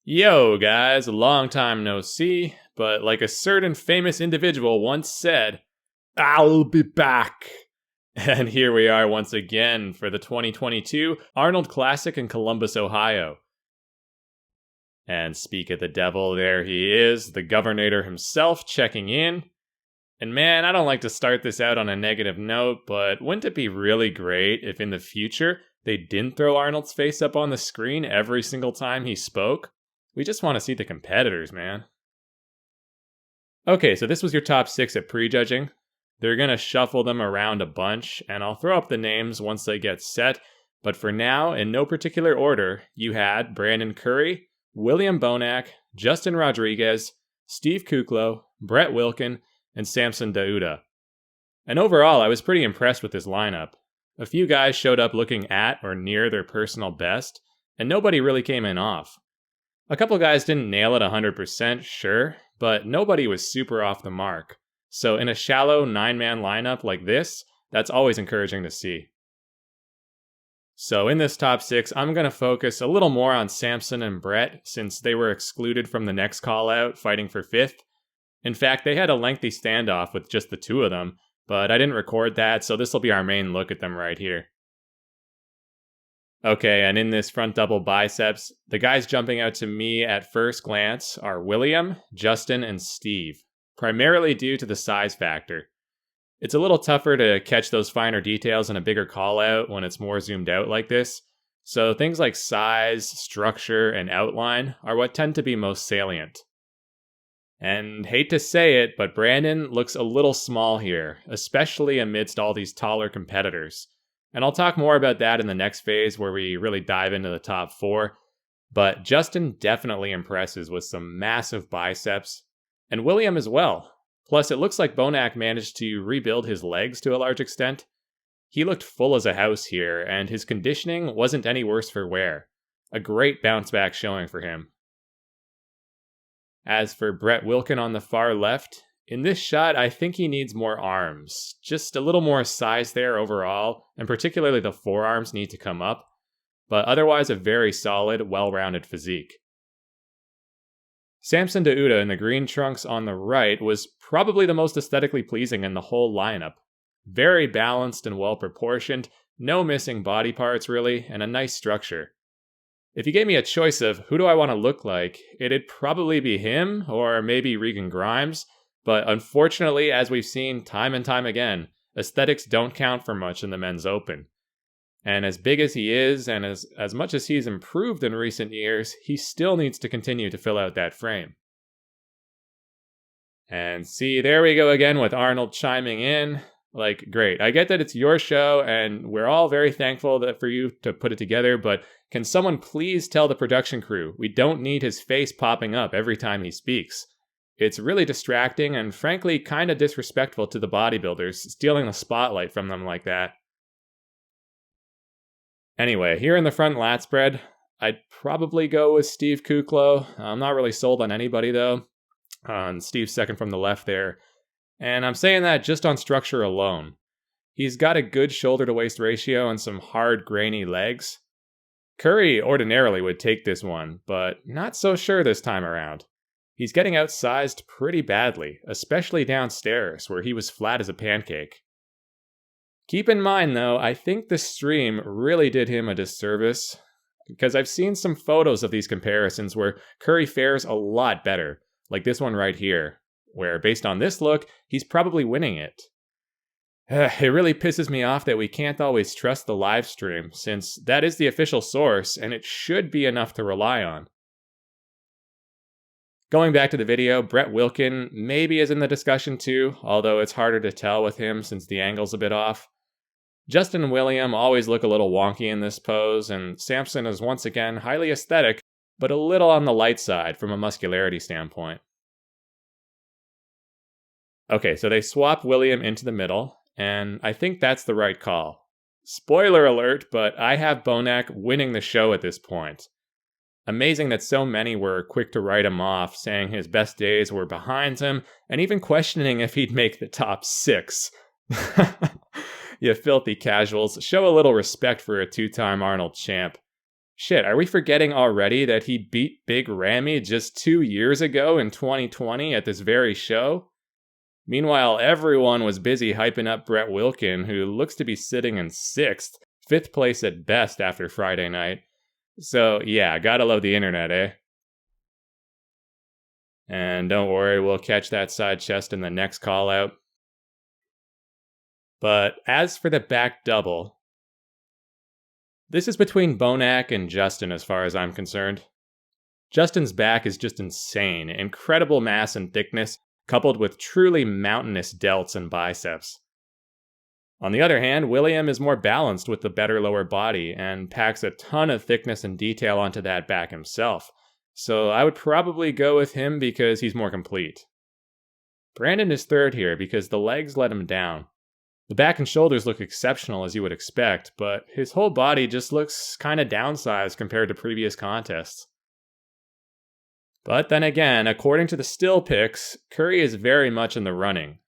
Yo, guys, a long time no see, but like a certain famous individual once said, I'll be back. And here we are once again for the 2022 Arnold Classic in Columbus, Ohio. And speak of the devil, there he is, the governor himself checking in. And man, I don't like to start this out on a negative note, but wouldn't it be really great if in the future they didn't throw Arnold's face up on the screen every single time he spoke? We just want to see the competitors, man. Okay, so this was your top 6 at Prejudging. They're going to shuffle them around a bunch, and I'll throw up the names once they get set. But for now, in no particular order, you had Brandon Curry, William Bonac, Justin Rodriguez, Steve Kuklow, Brett Wilkin, and Samson Dauda. And overall, I was pretty impressed with this lineup. A few guys showed up looking at or near their personal best, and nobody really came in off. A couple guys didn't nail it 100%, sure, but nobody was super off the mark. So in a shallow 9-man lineup like this, that's always encouraging to see. So in this top 6, I'm going to focus a little more on Samson and Brett, since they were excluded from the next call-out, fighting for 5th. In fact, they had a lengthy standoff with just the two of them, but I didn't record that, so this will be our main look at them right here. Okay, and in this front double biceps, the guys jumping out to me at first glance are William, Justin, and Steve, primarily due to the size factor. It's a little tougher to catch those finer details in a bigger call-out when it's more zoomed out like this, so things like size, structure, and outline are what tend to be most salient. And hate to say it, but Brandon looks a little small here, especially amidst all these taller competitors. And I'll talk more about that in the next phase where we really dive into the top 4. But Justin definitely impresses with some massive biceps, and William as well. Plus, it looks like Bonac managed to rebuild his legs to a large extent. He looked full as a house here, and his conditioning wasn't any worse for wear. A great bounce back showing for him. As for Brett Wilkin on the far left, in this shot, I think he needs more arms. Just a little more size there overall, and particularly the forearms need to come up, but otherwise a very solid, well-rounded physique. Samson Dauda in the green trunks on the right was probably the most aesthetically pleasing in the whole lineup. Very balanced and well-proportioned, no missing body parts really, and a nice structure. If you gave me a choice of who do I want to look like, it'd probably be him, or maybe Regan Grimes. But unfortunately, as we've seen time and time again, aesthetics don't count for much in the men's open. And as big as he is, and as much as he's improved in recent years, he still needs to continue to fill out that frame. And see, there we go again with Arnold chiming in. Like, great, I get that it's your show, and we're all very thankful for you to put it together, but can someone please tell the production crew we don't need his face popping up every time he speaks? It's really distracting and frankly kind of disrespectful to the bodybuilders, stealing the spotlight from them like that. Anyway, here in the front lat spread, I'd probably go with Steve Kuklow. I'm not really sold on anybody though. On Steve's second from the left there. And I'm saying that just on structure alone. He's got a good shoulder to waist ratio and some hard grainy legs. Curry ordinarily would take this one, but not so sure this time around. He's getting outsized pretty badly, especially downstairs, where he was flat as a pancake. Keep in mind, though, I think the stream really did him a disservice, because I've seen some photos of these comparisons where Curry fares a lot better, like this one right here, where, based on this look, he's probably winning it. It really pisses me off that we can't always trust the live stream, since that is the official source, and it should be enough to rely on. Going back to the video, Brett Wilkin maybe is in the discussion too, although it's harder to tell with him since the angle's a bit off. Justin and William always look a little wonky in this pose, and Samson is once again highly aesthetic, but a little on the light side from a muscularity standpoint. Okay, so they swap William into the middle, and I think that's the right call. Spoiler alert, but I have Bonac winning the show at this point. Amazing that so many were quick to write him off, saying his best days were behind him, and even questioning if he'd make the top 6. You filthy casuals, show a little respect for a 2-time Arnold champ. Shit, are we forgetting already that he beat Big Ramy just 2 years ago in 2020 at this very show? Meanwhile, everyone was busy hyping up Brett Wilkin, who looks to be sitting in 6th, 5th place at best after Friday night. So yeah, gotta love the internet, eh? And don't worry, we'll catch that side chest in the next call out. But as for the back double, this is between Bonac and Justin as far as I'm concerned. Justin's back is just insane, incredible mass and thickness, coupled with truly mountainous delts and biceps. On the other hand, William is more balanced with the better lower body and packs a ton of thickness and detail onto that back himself, so I would probably go with him because he's more complete. Brandon is third here because the legs let him down. The back and shoulders look exceptional as you would expect, but his whole body just looks kinda downsized compared to previous contests. But then again, according to the still pics, Curry is very much in the running.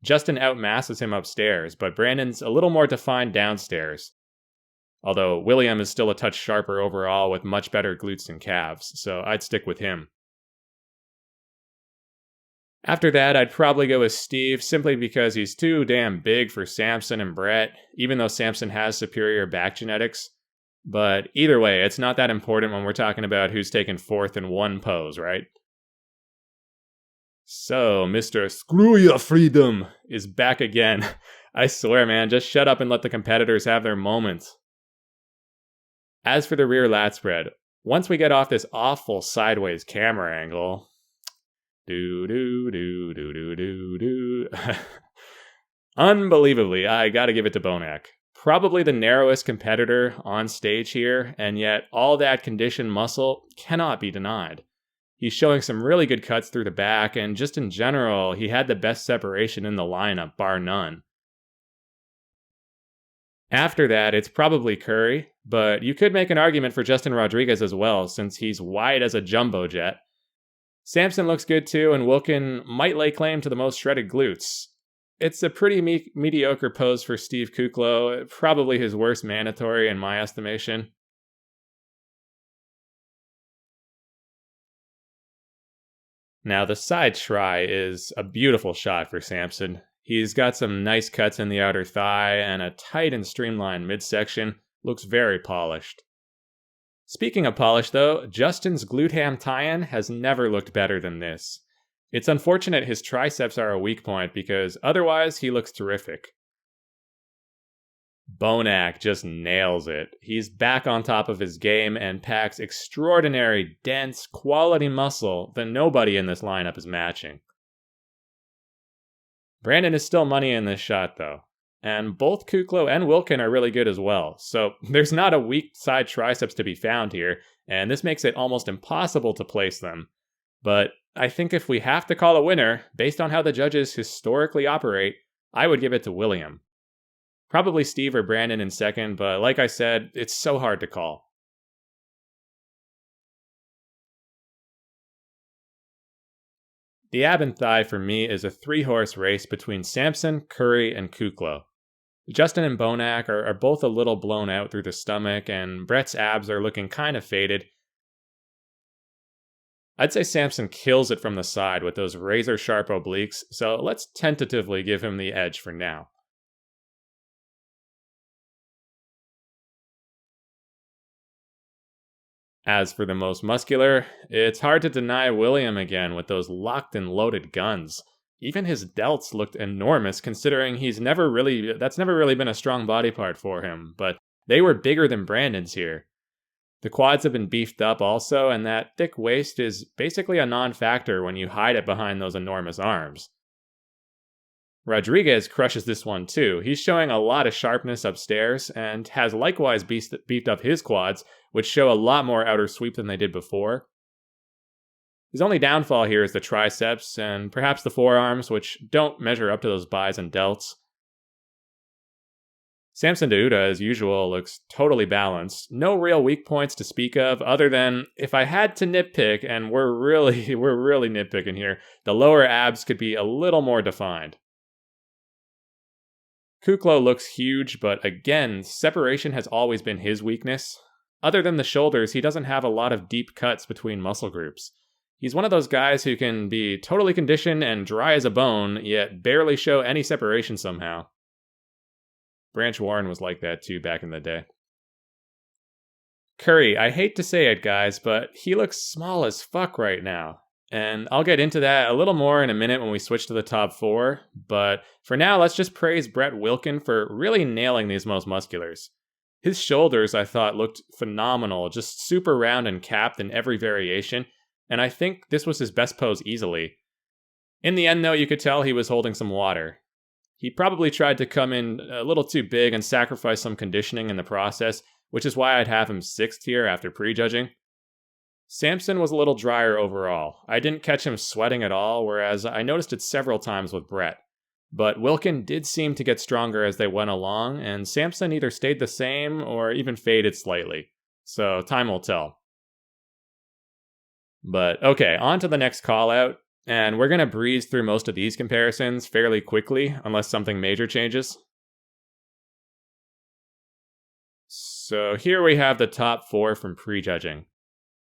Justin outmasses him upstairs, but Brandon's a little more defined downstairs. Although William is still a touch sharper overall with much better glutes and calves, so I'd stick with him. After that, I'd probably go with Steve simply because he's too damn big for Samson and Brett, even though Samson has superior back genetics. But either way, it's not that important when we're talking about who's taken 4th in one pose, right? So, Mr. Screw Ya Freedom is back again. I swear, man, just shut up and let the competitors have their moment. As for the rear lat spread, once we get off this awful sideways camera angle... Unbelievably, I gotta give it to Bonac. Probably the narrowest competitor on stage here, and yet all that conditioned muscle cannot be denied. He's showing some really good cuts through the back, and just in general, he had the best separation in the lineup, bar none. After that, it's probably Curry, but you could make an argument for Justin Rodriguez as well, since he's wide as a jumbo jet. Samson looks good too, and Wilkin might lay claim to the most shredded glutes. It's a pretty mediocre pose for Steve Kuklow, probably his worst mandatory in my estimation. Now, the side try is a beautiful shot for Samson. He's got some nice cuts in the outer thigh and a tight and streamlined midsection. Looks very polished. Speaking of polish though, Justin's glute ham tie-in has never looked better than this. It's unfortunate his triceps are a weak point because otherwise he looks terrific. Bonac just nails it. He's back on top of his game and packs extraordinary, dense, quality muscle that nobody in this lineup is matching. Brandon is still money in this shot though, and both Kuklow and Wilkin are really good as well, so there's not a weak side triceps to be found here, and this makes it almost impossible to place them. But I think if we have to call a winner, based on how the judges historically operate, I would give it to William. Probably Steve or Brandon in second, but like I said, it's so hard to call. The ab and thigh for me is a 3-horse race between Samson, Curry, and Kuklow. Justin and Bonac are both a little blown out through the stomach, and Brett's abs are looking kind of faded. I'd say Samson kills it from the side with those razor-sharp obliques, so let's tentatively give him the edge for now. As for the most muscular, it's hard to deny William again with those locked and loaded guns. Even his delts looked enormous considering that's never really been a strong body part for him, but they were bigger than Brandon's here. The quads have been beefed up also, and that thick waist is basically a non-factor when you hide it behind those enormous arms. Rodriguez crushes this one too. He's showing a lot of sharpness upstairs and has likewise beefed up his quads, which show a lot more outer sweep than they did before. His only downfall here is the triceps and perhaps the forearms, which don't measure up to those bis and delts. Samson Dauda, as usual, looks totally balanced. No real weak points to speak of, other than if I had to nitpick, and we're really nitpicking here, the lower abs could be a little more defined. Kuklow looks huge, but again, separation has always been his weakness. Other than the shoulders, he doesn't have a lot of deep cuts between muscle groups. He's one of those guys who can be totally conditioned and dry as a bone, yet barely show any separation somehow. Branch Warren was like that too back in the day. Curry, I hate to say it, guys, but he looks small as fuck right now. And I'll get into that a little more in a minute when we switch to the top 4, but for now, let's just praise Brett Wilkin for really nailing these most musculars. His shoulders, I thought, looked phenomenal, just super round and capped in every variation, and I think this was his best pose easily. In the end, though, you could tell he was holding some water. He probably tried to come in a little too big and sacrifice some conditioning in the process, which is why I'd have him 6th here after prejudging. Samson was a little drier overall. I didn't catch him sweating at all, whereas I noticed it several times with Brett. But Wilkin did seem to get stronger as they went along, and Samson either stayed the same or even faded slightly. So time will tell. But okay, on to the next call-out, and we're going to breeze through most of these comparisons fairly quickly, unless something major changes. So here we have the top 4 from prejudging.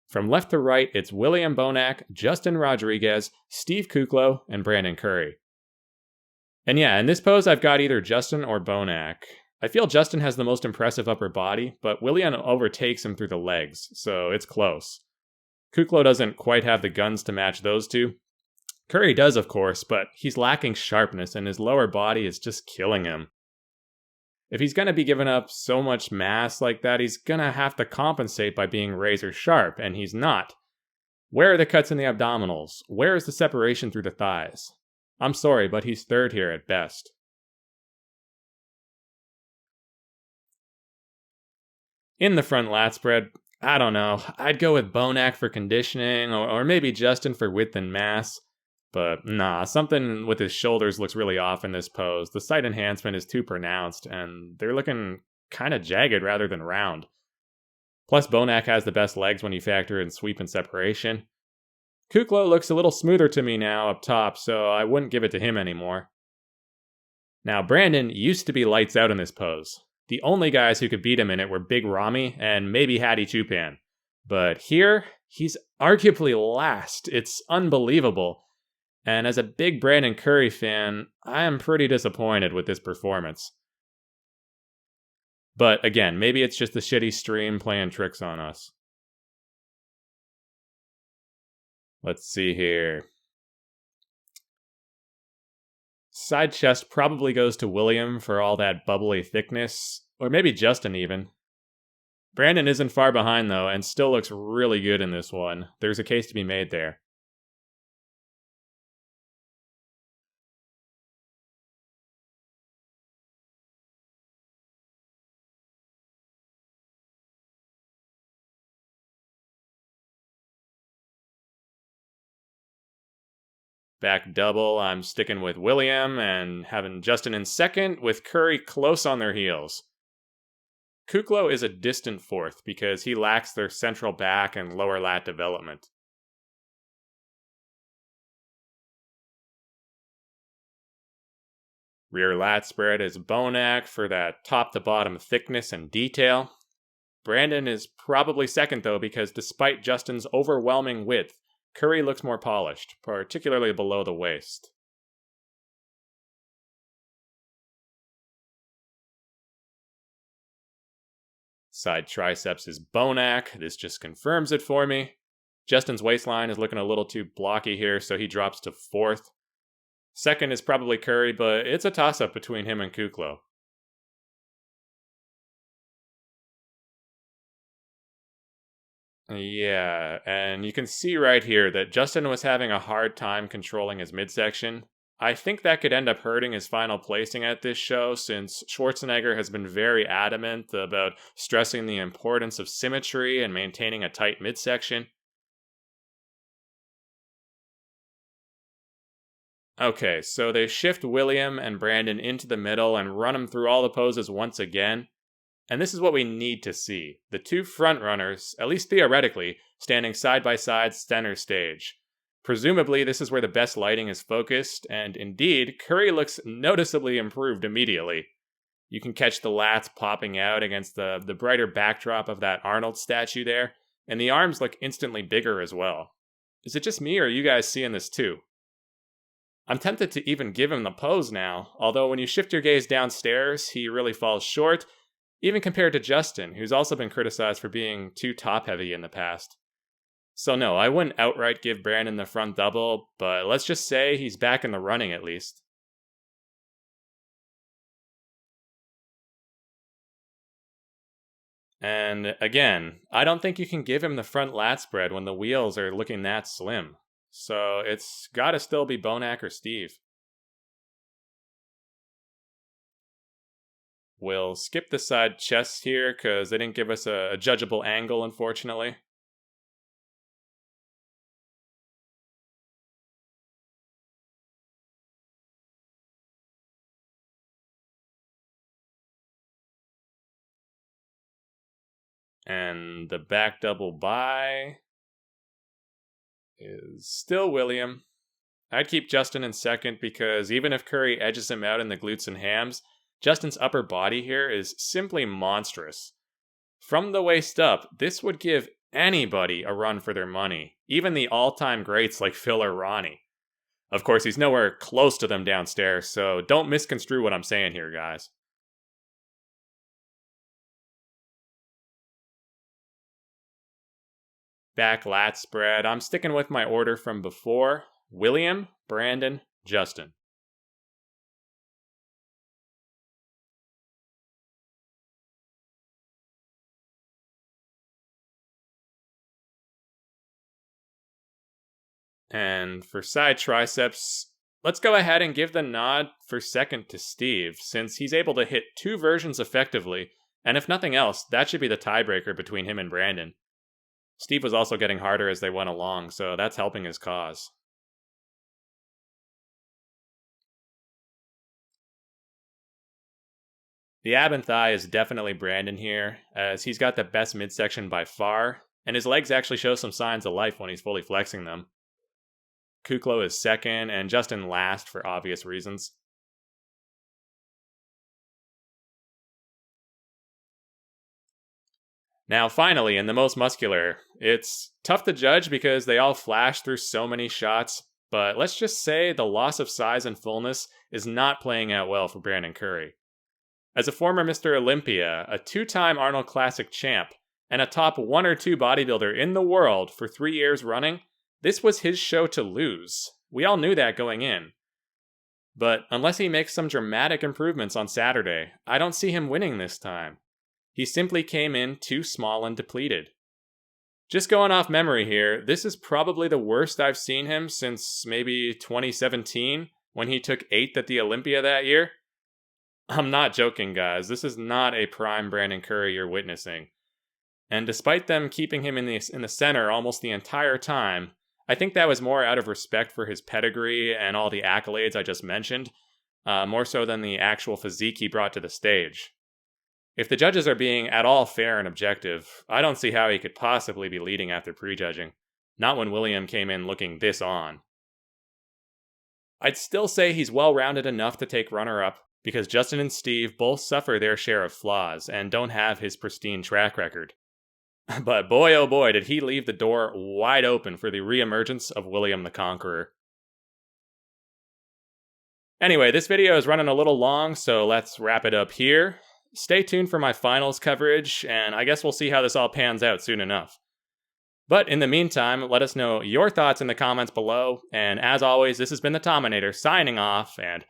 From left to right, it's William Bonac, Justin Rodriguez, Steve Kuklow, and Brandon Curry. And yeah, in this pose I've got either Justin or Bonac. I feel Justin has the most impressive upper body, but William overtakes him through the legs, so it's close. Kuklow doesn't quite have the guns to match those two. Curry does, of course, but he's lacking sharpness and his lower body is just killing him. If he's going to be giving up so much mass like that, he's going to have to compensate by being razor sharp, and he's not. Where are the cuts in the abdominals? Where is the separation through the thighs? I'm sorry, but he's 3rd here at best. In the front lat spread, I don't know. I'd go with Bonac for conditioning, or maybe Justin for width and mass. But nah, something with his shoulders looks really off in this pose. The side enhancement is too pronounced, and they're looking kind of jagged rather than round. Plus, Bonac has the best legs when you factor in sweep and separation. Kuklow looks a little smoother to me now up top, so I wouldn't give it to him anymore. Now, Brandon used to be lights out in this pose. The only guys who could beat him in it were Big Ramy and maybe Hattie Chupan. But here, he's arguably last. It's unbelievable. And as a big Brandon Curry fan, I am pretty disappointed with this performance. But again, maybe it's just the shitty stream playing tricks on us. Let's see here. Side chest probably goes to William for all that bubbly thickness, or maybe Justin even. Brandon isn't far behind though, and still looks really good in this one. There's a case to be made there. Back double, I'm sticking with William and having Justin in 2nd with Curry close on their heels. Kuklow is a distant 4th because he lacks their central back and lower lat development. Rear lat spread is Bonac for that top to bottom thickness and detail. Brandon is probably 2nd though because despite Justin's overwhelming width, Curry looks more polished, particularly below the waist. Side triceps is Bonac. This just confirms it for me. Justin's waistline is looking a little too blocky here, so he drops to 4th. 2nd is probably Curry, but it's a toss-up between him and Kuklow. Yeah, and you can see right here that Justin was having a hard time controlling his midsection. I think that could end up hurting his final placing at this show, since Schwarzenegger has been very adamant about stressing the importance of symmetry and maintaining a tight midsection. Okay, so they shift William and Brandon into the middle and run them through all the poses once again. And this is what we need to see. The two front runners, at least theoretically, standing side by side center stage. Presumably, this is where the best lighting is focused, and indeed, Curry looks noticeably improved immediately. You can catch the lats popping out against the brighter backdrop of that Arnold statue there, and the arms look instantly bigger as well. Is it just me, or are you guys seeing this too? I'm tempted to even give him the pose now, although when you shift your gaze downstairs, he really falls short, even compared to Justin, who's also been criticized for being too top-heavy in the past. So no, I wouldn't outright give Brandon the front double, but let's just say he's back in the running at least. And again, I don't think you can give him the front lat spread when the wheels are looking that slim. So it's gotta still be Bonac or Steve. We'll skip the side chests here because they didn't give us a judgeable angle, unfortunately. And the back double by is still William. I'd keep Justin in second because even if Curry edges him out in the glutes and hams, Justin's upper body here is simply monstrous. From the waist up, this would give anybody a run for their money, even the all-time greats like Phil or Ronnie. Of course, he's nowhere close to them downstairs, so don't misconstrue what I'm saying here, guys. Back lat spread. I'm sticking with my order from before. William, Brandon, Justin. And for side triceps, let's go ahead and give the nod for second to Steve, since he's able to hit two versions effectively, and if nothing else, that should be the tiebreaker between him and Brandon. Steve was also getting harder as they went along, so that's helping his cause. The ab and thigh is definitely Brandon here, as he's got the best midsection by far, and his legs actually show some signs of life when he's fully flexing them. Kuklow is second, and Justin last for obvious reasons. Now, finally, in the most muscular, it's tough to judge because they all flash through so many shots, but let's just say the loss of size and fullness is not playing out well for Brandon Curry. As a former Mr. Olympia, a two-time Arnold Classic champ, and a top 1 or 2 bodybuilder in the world for 3 years running, this was his show to lose. We all knew that going in. But unless he makes some dramatic improvements on Saturday, I don't see him winning this time. He simply came in too small and depleted. Just going off memory here, this is probably the worst I've seen him since maybe 2017, when he took 8th at the Olympia that year. I'm not joking, guys. This is not a prime Brandon Curry you're witnessing. And despite them keeping him in the center almost the entire time, I think that was more out of respect for his pedigree and all the accolades I just mentioned, more so than the actual physique he brought to the stage. If the judges are being at all fair and objective, I don't see how he could possibly be leading after prejudging. Not when William came in looking this on. I'd still say he's well-rounded enough to take runner-up, because Justin and Steve both suffer their share of flaws and don't have his pristine track record. But boy oh boy did he leave the door wide open for the reemergence of William the Conqueror. Anyway, this video is running a little long, so let's wrap it up here. Stay tuned for my finals coverage, and I guess we'll see how this all pans out soon enough. But in the meantime, let us know your thoughts in the comments below, and as always, this has been the Tominator signing off, and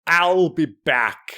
I'll be back.